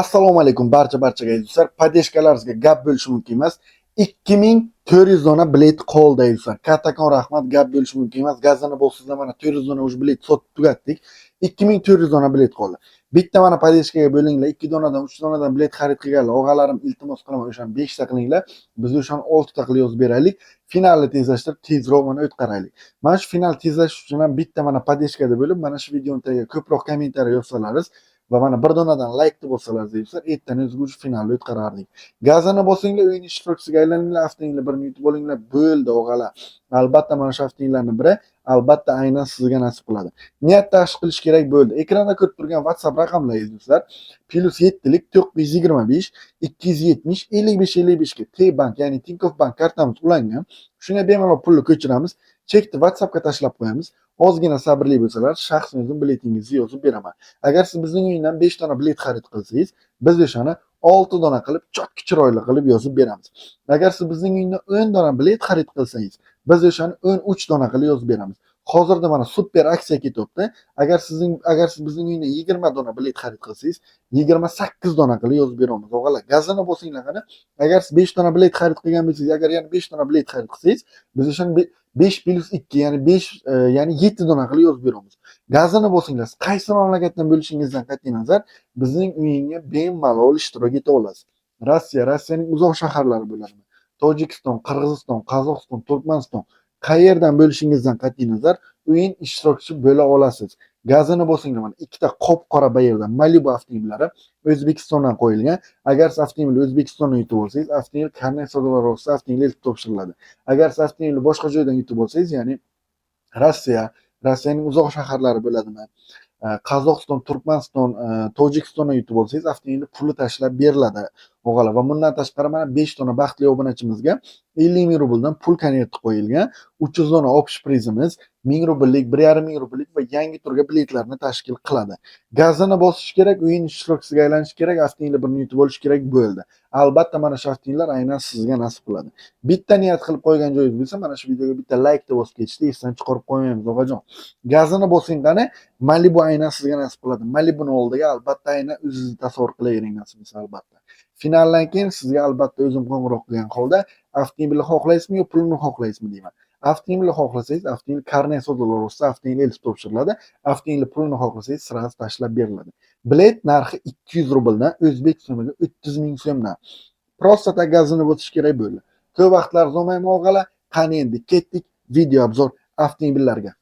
Assalomu alaykum barchaga do'stlar. Padeshkalaringizga gap bo'lishi mumkin emas. 2400 dona bilet qoldi do'stlar. Kattakon rahmat, gap bo'lishi mumkin emas. Gazini bo'lsizlar mana 400 dona o'sha bilet sotib tugatdik. 2400 dona bilet qoldi. Bitta mana padeshkaga bo'linglar, 2 donadan 3 donadan bilet xarid qilganlar. Og'alarim iltimos qilaman, o'shani 5 ta qilinglar. Biz o'shani 6 ta qilib yozib beraylik. Finalni tezlashtirib, tezroq mana o'tkazaylik. Mana shu final tezlashish uchun ham bitta mana padeshkada bo'lib, mana shu videoning tagiga ko'proq kommentariy yozsalaringiz va mana bir donadan like deb bo'lsalar deysiz, ertadan o'zguch finalni o'tkazardik. Gazini bosinglar, o'yin ishtirokchisiga aylaninglar, haftinglar birini yutib olinglar, bo'ldi o'g'alar. Albatta mana shu haftinglarning biri albatta aynan sizga nasib qiladi. Niyat tashkil qilish kerak bo'ldi. Ekranda ko'rib turgan WhatsApp raqamlaringiz do'stlar, +7lik 925 270 55 55 ga T-Bank, ya'ni Tinkoff Bank kartamiz ulangan. Shunga bemalol pulni ko'chiramiz. Chekni WhatsAppga tashlab qo'yamiz. Ozgina sabrli bo'lsalar, shaxsingizning biletingizni yozib beraman. Agar siz bizning o'yindan 5 dona bilet xarid qilsangiz, biz o'shani 6 dona qilib, chotki chiroyli qilib yozib beramiz. Agar siz bizning o'yindan 10 dona bilet xarid qilsangiz, biz o'shani 13 dona qilib yozib beramiz. Hozirda mana super aksiya ketyapti. Agar siz bizning o'yindan 20 dona bilet xarid qilsangiz, 28 dona qilib yozib beramiz. O'g'alar, gazini bosinglar qani. Agar siz 5 dona bilet xarid qilgan bo'lsangiz, agar yana 5 dona bilet xarid qilsangiz, biz o'shani 5 + 2 ya'ni 5 ya'ni 7 dona qilib yozib beramiz. Gazini bosinglar. Qaysi mamlakatdan bo'lishingizdan qat'iy nazar bizning o'yinga bemalol ishtirok eta olasiz. Rossiyaning uzoq shaharlari bo'ladimi? Tojikiston, Qirg'iziston, Qozog'iston, Turkmaniston, qayerdan bo'lishingizdan qat'iy nazar o'yin ishtirokchisi bo'la olasiz. Gazini bosinglar mana ikkita qop-qora bayirdan Malibu avtomobillari O'zbekistondan qo'yilgan. Agar siz avtomobilni O'zbekistondan yutib olsangiz, avtomobil karnet sodalari ostida avtomobil topshiriladi. Agar siz avtomobilni boshqa joydan yutib olsangiz, ya'ni Rossiyaning uzoq shaharlari bo'ladimi? Qozog'iston, Turkmaniston, Tojikistondan yutib olsangiz, avtomobilni puli tashlab beriladi. O'g'alar, va bundan tashqari mana 5 dona baxtli obunachimizga 50 ming rubldan pul konverti qo'yilgan. 300 dona общий prizimiz 1000 rubellik, 1,5 rubellik va yangi turga biletlarni tashkil qiladi. Gazini bosish kerak, o'yin ishtirokchisiga aylanish kerak, avtomobilni birini yutib olish kerak bo'ldi. Albatta mana shu avtomobillar aynan sizga nasib qiladi. Bitta niyat qilib qo'ygan joyingiz bo'lsa, mana shu videoga bitta like deb bosib ketishni esdan chiqarib qo'ymaymiz, o'g'ajon. Gazini bosing qani, Malibu aynan sizga nasib qiladi. Malibuni oldiga albatta aynan o'zingizni tasavvur qilavering nasib etsa albatta. Finaldan keyin sizga albatta o'zim qo'ng'iroq qilgan holda avtomobilni xohlaysizmi yo pulni xohlaysizmi deyman. Avtomobilni xohlasangiz, avtomobil karnet sodalari ostida avtomobil eltib topshiriladi. Avtomobilni pulini xohlasangiz sirasi tashlab beriladi. Bilet narxi 200 rubeldan o'zbek so'miga 30 ming so'mdan. Prosta gazini bosish kerak bo'ldi. Ko'p vaqtlar zo'maymi o'g'alar? Qani endi ketdik video obzor avtomobillarga.